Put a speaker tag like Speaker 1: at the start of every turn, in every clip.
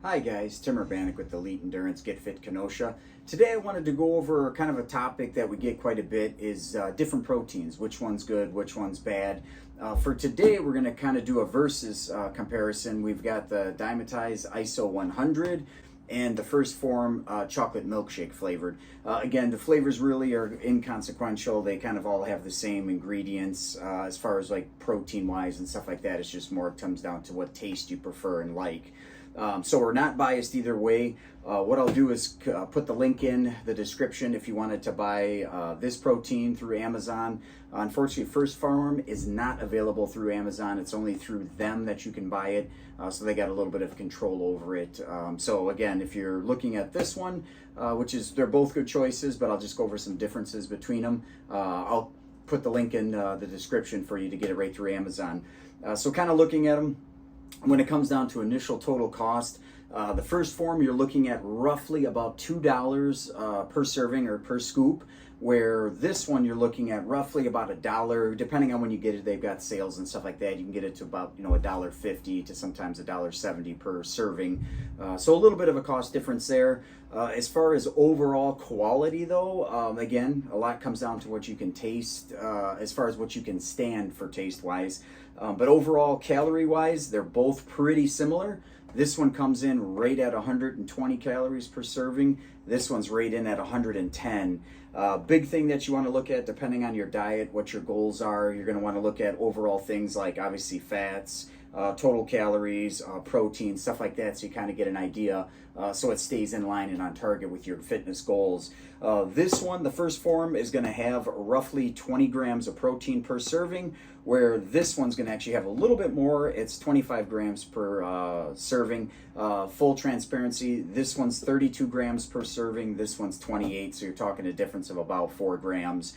Speaker 1: Hi guys, Tim Urbanik with Elite Endurance Get Fit Kenosha. Today I wanted to go over kind of a topic that we get quite a bit is different proteins, which one's good, which one's bad. For today we're going to kind of do a versus comparison. We've got the Dymatize ISO 100 and the first Phorm chocolate milkshake flavored. Again, the flavors really are inconsequential. They kind of all have the same ingredients as far as like protein wise and stuff like that. It's just more comes down to what taste you prefer and like. So we're not biased either way. What I'll do is put the link in the description if you wanted to buy this protein through Amazon. Unfortunately, First Phorm is not available through Amazon. It's only through them that you can buy it. So they got a little bit of control over it. So again, if you're looking at this one, they're both good choices, but I'll just go over some differences between them. I'll put the link in the description for you to get it right through Amazon. So kind of looking at them, when it comes down to initial total cost, the first Phorm you're looking at roughly about $2 per serving or per scoop, where this one you're looking at roughly about $1, depending on when you get it. They've got sales and stuff like that. You can get it to about $1.50 to sometimes $1.70 per serving. So a little bit of a cost difference there. As far as overall quality though, again, a lot comes down to what you can taste as far as what you can stand for taste wise. But overall, calorie wise, they're both pretty similar. This one comes in right at 120 calories per serving. This one's right in at 110. Big thing that you want to look at, depending on your diet, what your goals are, you're going to want to look at overall things like obviously fats, total calories, protein, stuff like that, so you kind of get an idea so it stays in line and on target with your fitness goals. This one, the first Phorm, is going to have roughly 20 grams of protein per serving, where this one's going to actually have a little bit more. It's 25 grams per serving. Full transparency, this one's 32 grams per serving, this one's 28, so you're talking a difference of about 4 grams.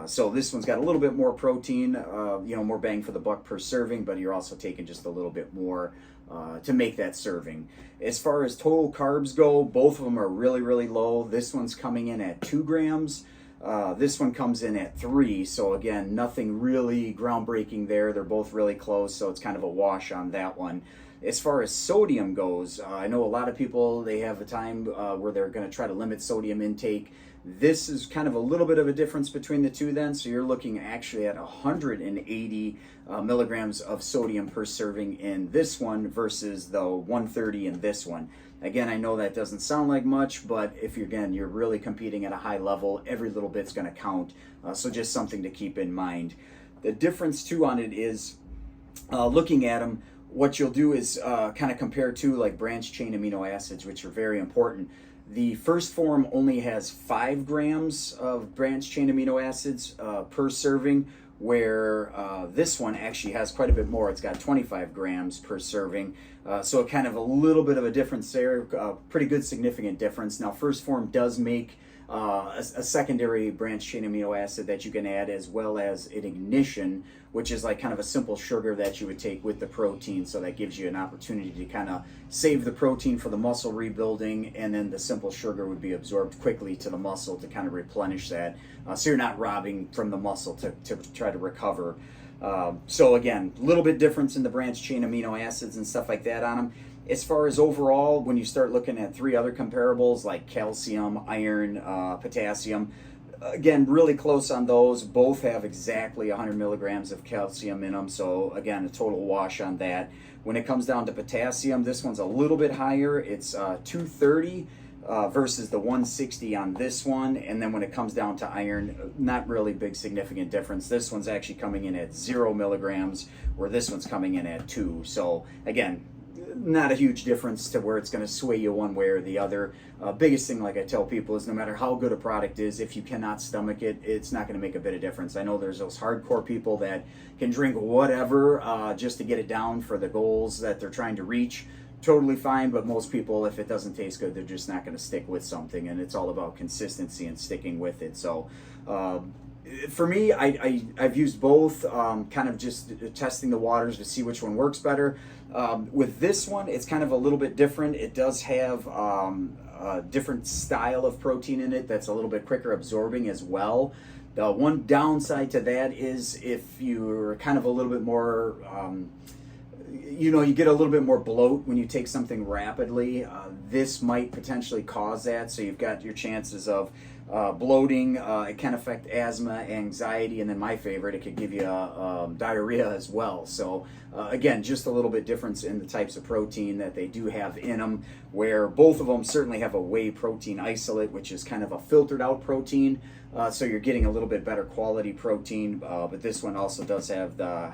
Speaker 1: So this one's got a little bit more protein, more bang for the buck per serving, but you're also taking just a little bit more to make that serving. As far as total carbs go, both of them are really, really low. This one's coming in at 2 grams. This one comes in at 3, so again, nothing really groundbreaking there. They're both really close, so it's kind of a wash on that one. As far as sodium goes, I know a lot of people, they have a time where they're going to try to limit sodium intake. This is kind of a little bit of a difference between the two then, so you're looking actually at 180 milligrams of sodium per serving in this one versus the 130 in this one. Again, I know that doesn't sound like much, but if you're really competing at a high level, every little bit's going to count, so just something to keep in mind. The difference too on it is looking at them, what you'll do is kind of compare to like branched chain amino acids, which are very important. The first Phorm only has 5 grams of branched chain amino acids per serving, where this one actually has quite a bit more. It's got 25 grams per serving. So kind of a little bit of a difference there, pretty good significant difference. Now first Phorm does make a secondary branched chain amino acid that you can add, as well as an ignition, which is like kind of a simple sugar that you would take with the protein, so that gives you an opportunity to kind of save the protein for the muscle rebuilding, and then the simple sugar would be absorbed quickly to the muscle to kind of replenish that, so you're not robbing from the muscle to try to recover. So again, a little bit difference in the branched chain amino acids and stuff like that on them. As far as overall, when you start looking at 3 other comparables like calcium, iron, potassium, again, really close on those. Both have exactly 100 milligrams of calcium in them, so again, a total wash on that. When it comes down to potassium, this one's a little bit higher. It's 230 versus the 160 on this one. And then when it comes down to iron, not really big significant difference. This one's actually coming in at 0 milligrams, where this one's coming in at 2. So again, not a huge difference to where it's going to sway you one way or the other. Biggest thing, like I tell people, is no matter how good a product is, if you cannot stomach it, it's not going to make a bit of difference. I know there's those hardcore people that can drink whatever just to get it down for the goals that they're trying to reach. Totally fine, but most people, if it doesn't taste good, they're just not going to stick with something, and it's all about consistency and sticking with it. So for me, I've used both, kind of just testing the waters to see which one works better. With this one, it's kind of a little bit different. It does have a different style of protein in it that's a little bit quicker absorbing as well. The one downside to that is if you're kind of a little bit more you get a little bit more bloat when you take something rapidly. This might potentially cause that, so you've got your chances of bloating. It can affect asthma, anxiety, and then my favorite, it could give you diarrhea as well. So again, just a little bit difference in the types of protein that they do have in them, where both of them certainly have a whey protein isolate, which is kind of a filtered out protein. So you're getting a little bit better quality protein, but this one also does have the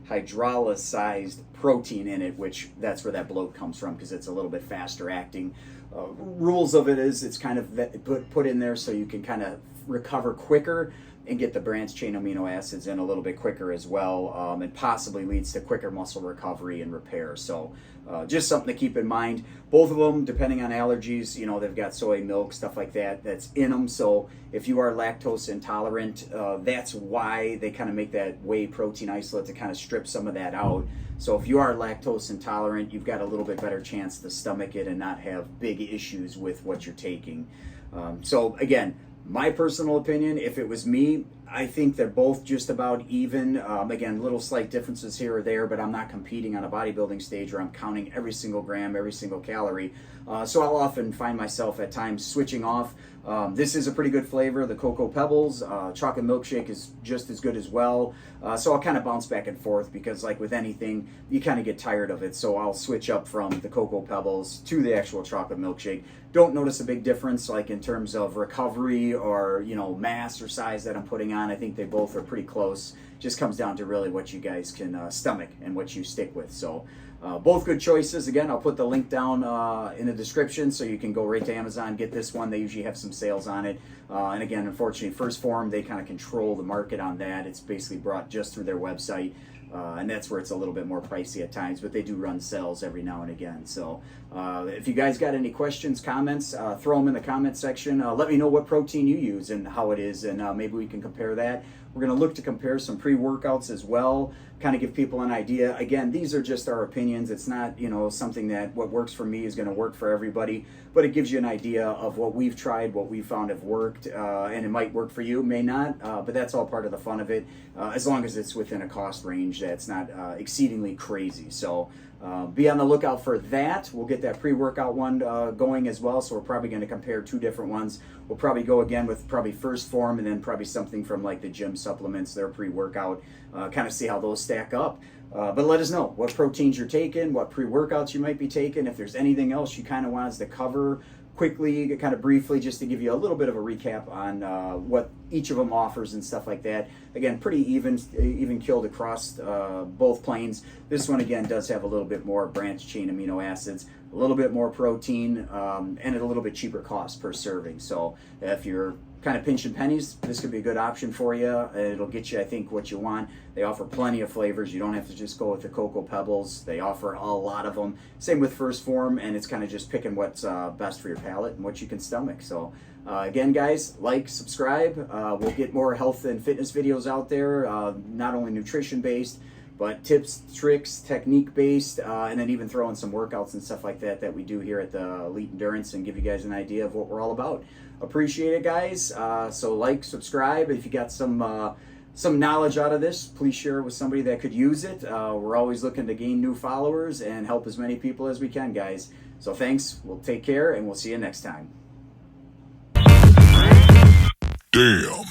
Speaker 1: hydrolyzed protein in it, which that's where that bloat comes from, because it's a little bit faster acting. Rules of it is it's kind of put in there so you can kind of recover quicker and get the branched chain amino acids in a little bit quicker as well, and possibly leads to quicker muscle recovery and repair. So just something to keep in mind. Both of them, depending on allergies, they've got soy milk, stuff like that, that's in them. So if you are lactose intolerant, that's why they kind of make that whey protein isolate, to kind of strip some of that out. So if you are lactose intolerant, you've got a little bit better chance to stomach it and not have big issues with what you're taking. So again, my personal opinion, if it was me, I think they're both just about even. Again, little slight differences here or there, but I'm not competing on a bodybuilding stage where I'm counting every single gram, every single calorie. So I'll often find myself at times switching off. This is a pretty good flavor, the Cocoa Pebbles. Chocolate milkshake is just as good as well. So I'll kind of bounce back and forth, because like with anything, you kind of get tired of it. So I'll switch up from the Cocoa Pebbles to the actual chocolate milkshake. Don't notice a big difference like in terms of recovery or mass or size that I'm putting on. I think they both are pretty close. Just comes down to really what you guys can stomach and what you stick with. So both good choices. Again, I'll put the link down in the description so you can go right to Amazon, get this one. They usually have some sales on it. And again, unfortunately, Phorm, they kind of control the market on that. It's basically brought just through their website. And that's where it's a little bit more pricey at times, but they do run sales every now and again. So if you guys got any questions, comments, throw them in the comment section. Let me know what protein you use and how it is, and maybe we can compare that. We're going to look to compare some pre-workouts as well, kind of give people an idea. Again, these are just our opinions. It's not, something that what works for me is going to work for everybody, but it gives you an idea of what we've tried, what we found have worked, and it might work for you, may not, but that's all part of the fun of it, as long as it's within a cost range that's not exceedingly crazy. So be on the lookout for that. We'll get that pre-workout one going as well, so we're probably going to compare two different ones. We'll probably go again with probably first Phorm, and then probably something from like the gym supplements, their pre-workout, kind of see how those stack up. But let us know what proteins you're taking, what pre-workouts you might be taking, if there's anything else you kind of want us to cover quickly, kind of briefly, just to give you a little bit of a recap on what each of them offers and stuff like that. Again, pretty even killed across both planes. This one, again, does have a little bit more branched chain amino acids, a little bit more protein, and at a little bit cheaper cost per serving. So if you're kind of pinching pennies, this could be a good option for you. It'll get you, I think, what you want. They offer plenty of flavors. You don't have to just go with the Cocoa Pebbles. They offer a lot of them. Same with first Phorm, and it's kind of just picking what's best for your palate and what you can stomach. So again, guys, like, subscribe. We'll get more health and fitness videos out there, not only nutrition based, but tips, tricks, technique based, and then even throw in some workouts and stuff like that that we do here at the Elite Endurance, and give you guys an idea of what we're all about. Appreciate it, guys. So like, subscribe. If you got some knowledge out of this, please share it with somebody that could use it. We're always looking to gain new followers and help as many people as we can, guys. So thanks. We'll take care, and we'll see you next time.
Speaker 2: Damn.